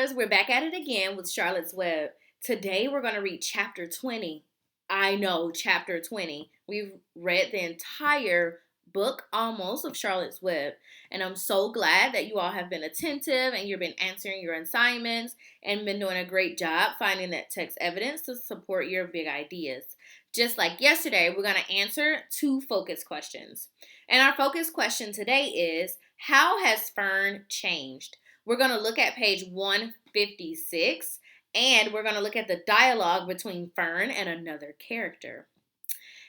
fellas, we're back at it again with Charlotte's Web. Today we're going to read chapter 20. I know, chapter 20. We've read the entire book almost of Charlotte's Web, and I'm so glad that you all have been attentive and you've been answering your assignments and been doing a great job finding that text evidence to support your big ideas. Just like yesterday, we're going to answer 2 focus questions. And our focus question today is, how has Fern changed? We're going to look at page 156, and we're going to look at the dialogue between Fern and another character.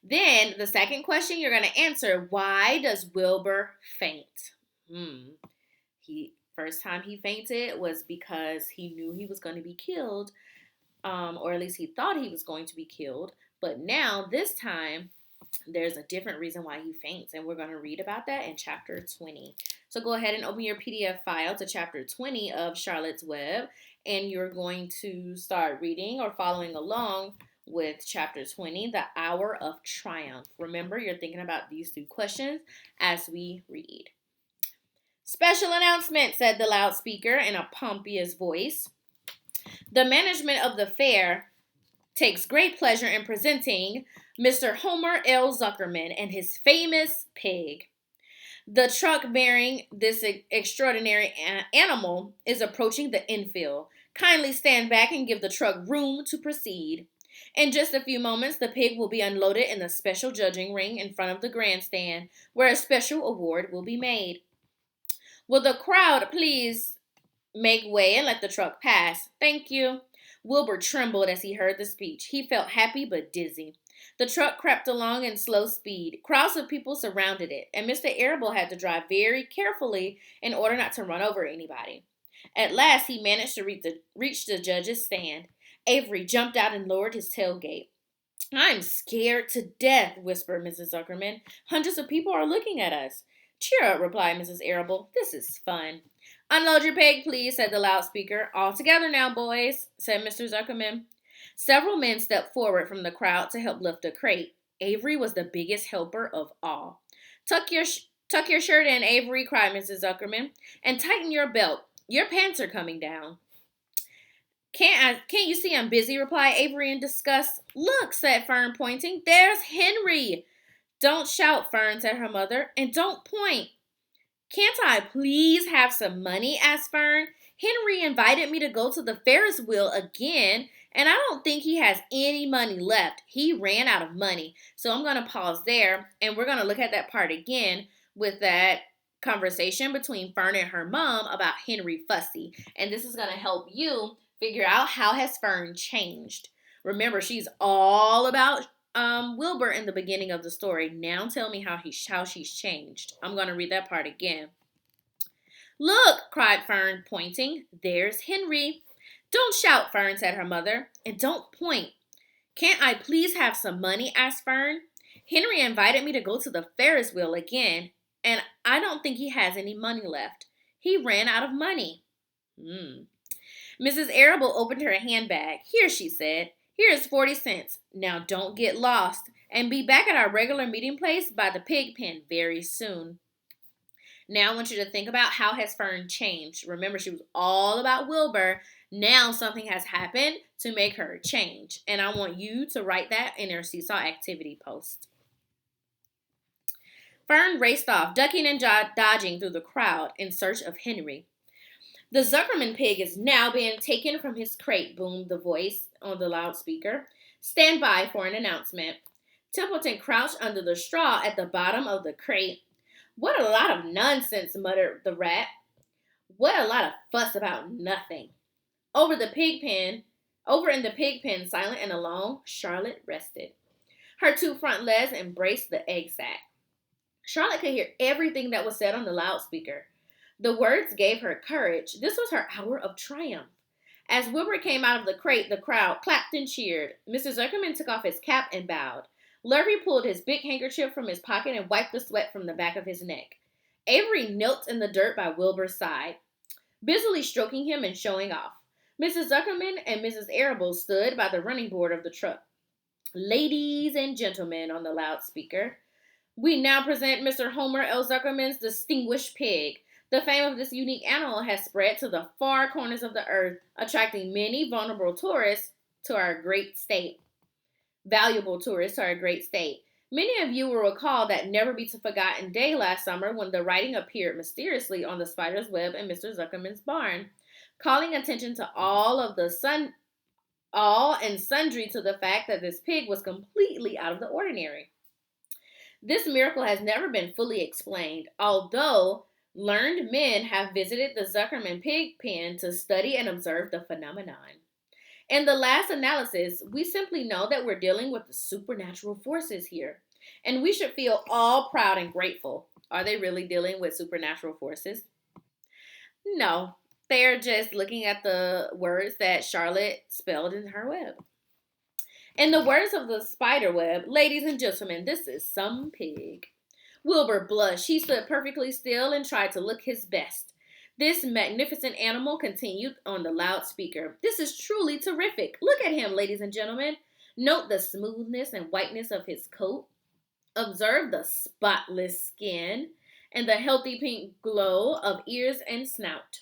Then, the second question you're going to answer, why does Wilbur faint? First time he fainted was because he knew he was going to be killed, or at least he thought he was going to be killed. But now, this time, there's a different reason why he faints, and we're going to read about that in chapter 20. So go ahead and open your PDF file to chapter 20 of Charlotte's Web, and you're going to start reading or following along with chapter 20, The Hour of Triumph. Remember, you're thinking about these 2 questions as we read. Special announcement, said the loudspeaker in a pompous voice. The management of the fair takes great pleasure in presenting Mr. Homer L. Zuckerman and his famous pig. The truck bearing this extraordinary animal is approaching the infield. Kindly stand back and give the truck room to proceed. In just a few moments, the pig will be unloaded in the special judging ring in front of the grandstand, where a special award will be made. Will the crowd please make way and let the truck pass? Thank you. Wilbur trembled as he heard the speech. He felt happy but dizzy. The truck crept along in slow speed. Crowds of people surrounded it, and Mr. Arable had to drive very carefully in order not to run over anybody. At last, he managed to reach the judge's stand. Avery jumped out and lowered his tailgate. I'm scared to death, whispered Mrs. Zuckerman. Hundreds of people are looking at us. Cheer up, replied Mrs. Arable. This is fun. Unload your pig, please, said the loudspeaker. All together now, boys, said Mr. Zuckerman. Several men stepped forward from the crowd to help lift a crate. Avery was the biggest helper of all. Tuck your shirt in, Avery, cried Mrs. Zuckerman, and tighten your belt. Your pants are coming down. Can't you see I'm busy, replied Avery in disgust. Look, said Fern, pointing. There's Henry. Don't shout, Fern, said her mother, and don't point. Can't I please have some money, asked Fern. Henry invited me to go to the Ferris wheel again, and I don't think he has any money left. He ran out of money. So I'm going to pause there, and we're going to look at that part again with that conversation between Fern and her mom about Henry Fussy. And this is going to help you figure out how has Fern changed. Remember, she's all about Wilbur in the beginning of the story. Now tell me how she's changed. I'm going to read that part again. Look, cried Fern, pointing. There's Henry. Don't shout, Fern, said her mother, and don't point. Can't I please have some money, asked Fern. Henry invited me to go to the Ferris wheel again, and I don't think he has any money left. He ran out of money. Mrs. Arable opened her handbag. Here, she said. Here is 40 cents. Now don't get lost, and be back at our regular meeting place by the pig pen very soon. Now I want you to think about how has Fern changed. Remember, she was all about Wilbur. Now something has happened to make her change. And I want you to write that in your seesaw activity post. Fern raced off, ducking and dodging through the crowd in search of Henry. The Zuckerman pig is now being taken from his crate, boomed the voice on the loudspeaker. Stand by for an announcement. Templeton crouched under the straw at the bottom of the crate. What a lot of nonsense, muttered the rat. What a lot of fuss about nothing. Over in the pig pen, silent and alone, Charlotte rested. Her 2 front legs embraced the egg sack. Charlotte could hear everything that was said on the loudspeaker. The words gave her courage. This was her hour of triumph. As Wilbur came out of the crate, the crowd clapped and cheered. Mr. Zuckerman took off his cap and bowed. Larry pulled his big handkerchief from his pocket and wiped the sweat from the back of his neck. Avery knelt in the dirt by Wilbur's side, busily stroking him and showing off. Mrs. Zuckerman and Mrs. Arable stood by the running board of the truck. Ladies and gentlemen, on the loudspeaker, we now present Mr. Homer L. Zuckerman's distinguished pig, The fame of this unique animal has spread to the far corners of the earth, attracting many vulnerable tourists to our great state. Valuable tourists to our great state. Many of you will recall that never be to forgotten day last summer when the writing appeared mysteriously on the spider's web in Mr. Zuckerman's barn, calling attention to all and sundry to the fact that this pig was completely out of the ordinary. This miracle has never been fully explained, although learned men have visited the Zuckerman pig pen to study and observe the phenomenon. In the last analysis, we simply know that we're dealing with the supernatural forces here, and we should feel all proud and grateful. Are they really dealing with supernatural forces? No, they're just looking at the words that Charlotte spelled in her web. In the words of the spider web, ladies and gentlemen, this is some pig. Wilbur blushed. He stood perfectly still and tried to look his best. This magnificent animal continued on the loudspeaker. This is truly terrific. Look at him, ladies and gentlemen. Note the smoothness and whiteness of his coat. Observe the spotless skin and the healthy pink glow of ears and snout.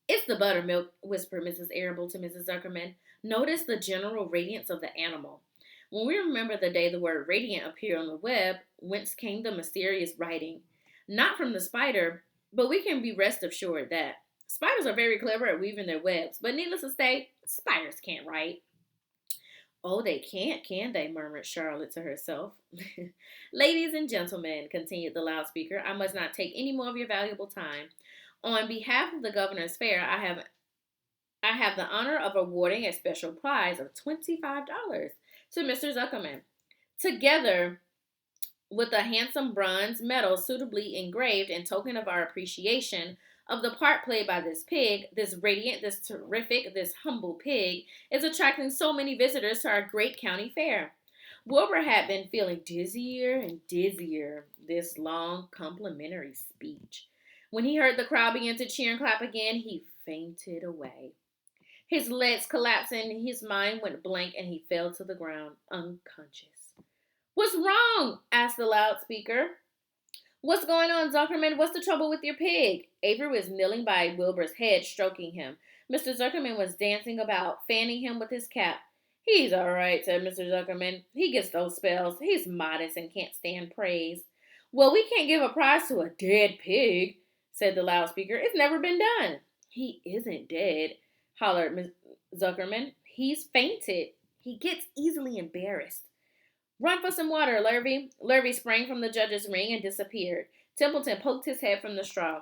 It's the buttermilk, whispered Mrs. Arable to Mrs. Zuckerman. Notice the general radiance of the animal. When we remember the day the word radiant appeared on the web, whence came the mysterious writing? Not from the spider, but we can be rest assured that spiders are very clever at weaving their webs, but needless to say, spiders can't write. Oh, they can't, can they? Murmured Charlotte to herself. Ladies and gentlemen, continued the loudspeaker, I must not take any more of your valuable time. On behalf of the governor's fair, I have the honor of awarding a special prize of $25 to Mr. Zuckerman, together with a handsome bronze medal suitably engraved in token of our appreciation of the part played by this pig. This radiant, this terrific, this humble pig is attracting so many visitors to our great county fair. Wilbur had been feeling dizzier and dizzier this long complimentary speech. When he heard the crowd begin to cheer and clap again, he fainted away. His legs collapsed and his mind went blank and he fell to the ground, unconscious. What's wrong? Asked the loudspeaker. What's going on, Zuckerman? What's the trouble with your pig? Avery was kneeling by Wilbur's head, stroking him. Mr. Zuckerman was dancing about, fanning him with his cap. He's all right, said Mr. Zuckerman. He gets those spells. He's modest and can't stand praise. Well, we can't give a prize to a dead pig, said the loudspeaker. It's never been done. He isn't dead, hollered Mr. Zuckerman. He's fainted. He gets easily embarrassed. Run for some water, Lurvy. Lurvy sprang from the judge's ring and disappeared. Templeton poked his head from the straw.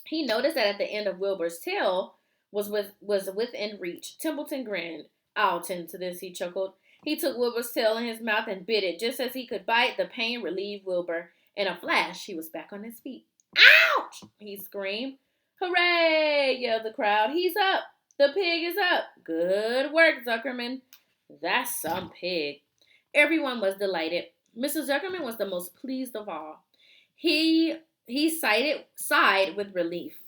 He noticed that at the end of Wilbur's tail was within reach. Templeton grinned. I'll tend to this, he chuckled. He took Wilbur's tail in his mouth and bit it. Just as he could bite, the pain relieved Wilbur. In a flash, he was back on his feet. Ouch! He screamed. Hooray! Yelled the crowd. He's up. The pig is up. Good work, Zuckerman. That's some pig. Everyone was delighted. Mr. Zuckerman was the most pleased of all. He sighed with relief.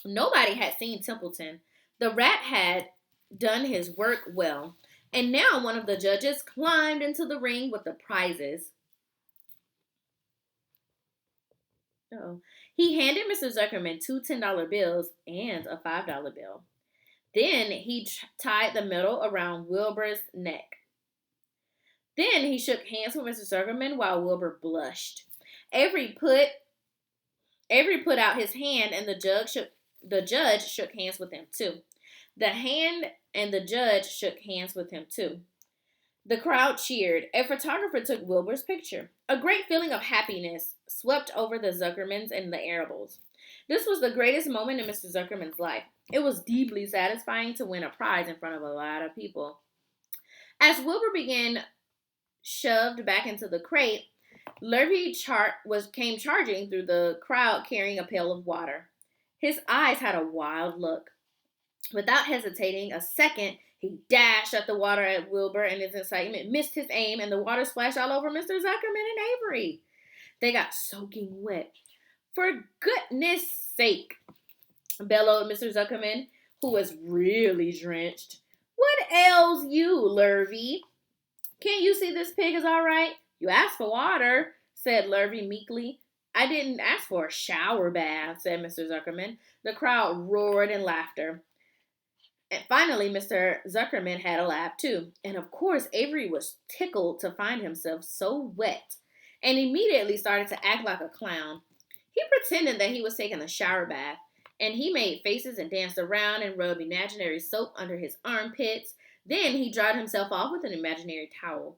Nobody had seen Templeton. The rat had done his work well, and now one of the judges climbed into the ring with the prizes. He handed Mr. Zuckerman two $10 bills and a $5 bill. Then he tied the medal around Wilbur's neck. Then he shook hands with Mr. Zuckerman while Wilbur blushed. Avery put out his hand and the judge shook hands with him too. The hand and the judge shook hands with him too. The crowd cheered. A photographer took Wilbur's picture. A great feeling of happiness swept over the Zuckermans and the Arables. This was the greatest moment in Mr. Zuckerman's life. It was deeply satisfying to win a prize in front of a lot of people. As Wilbur began shoved back into the crate, Lurvy came charging through the crowd carrying a pail of water. His eyes had a wild look. Without hesitating a second, he dashed at the water at Wilbur and his excitement missed his aim and the water splashed all over Mr. Zuckerman and Avery. They got soaking wet. For goodness sake, bellowed Mr. Zuckerman, who was really drenched. What ails you, Lurvy? Can't you see this pig is all right? You asked for water, said Lurvy meekly. I didn't ask for a shower bath, said Mr. Zuckerman. The crowd roared in laughter. And finally, Mr. Zuckerman had a laugh too. And of course, Avery was tickled to find himself so wet and immediately started to act like a clown. He pretended that he was taking a shower bath, and he made faces and danced around and rubbed imaginary soap under his armpits. Then he dried himself off with an imaginary towel.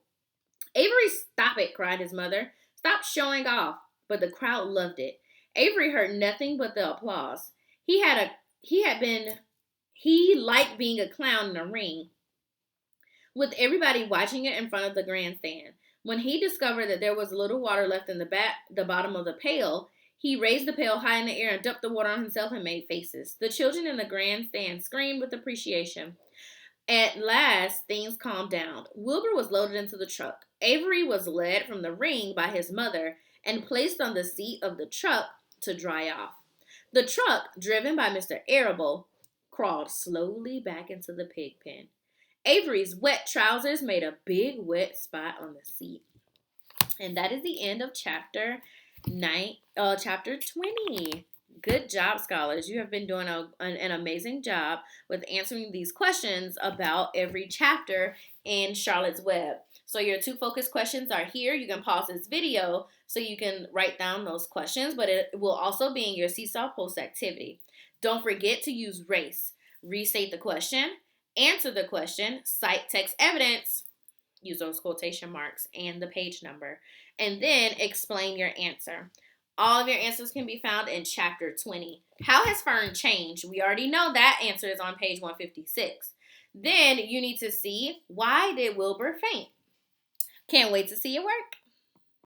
Avery, stop it, cried his mother. Stop showing off. But the crowd loved it. Avery heard nothing but the applause. He had been he liked being a clown in a ring, with everybody watching it in front of the grandstand. When he discovered that there was a little water left in the bottom of the pail, he raised the pail high in the air and dumped the water on himself and made faces. The children in the grandstand screamed with appreciation. At last, things calmed down. Wilbur was loaded into the truck. Avery was led from the ring by his mother and placed on the seat of the truck to dry off. The truck, driven by Mr. Arable, crawled slowly back into the pig pen. Avery's wet trousers made a big wet spot on the seat. And that is the end of chapter 20. Good job, scholars. You have been doing an amazing job with answering these questions about every chapter in Charlotte's Web. So your 2 focus questions are here. You can pause this video so you can write down those questions, but it will also be in your Seesaw Post activity. Don't forget to use race. Restate the question, answer the question, cite text evidence, use those quotation marks and the page number, and then explain your answer. All of your answers can be found in chapter 20. How has Fern changed? We already know that answer is on page 156. Then you need to see, why did Wilbur faint? Can't wait to see your work.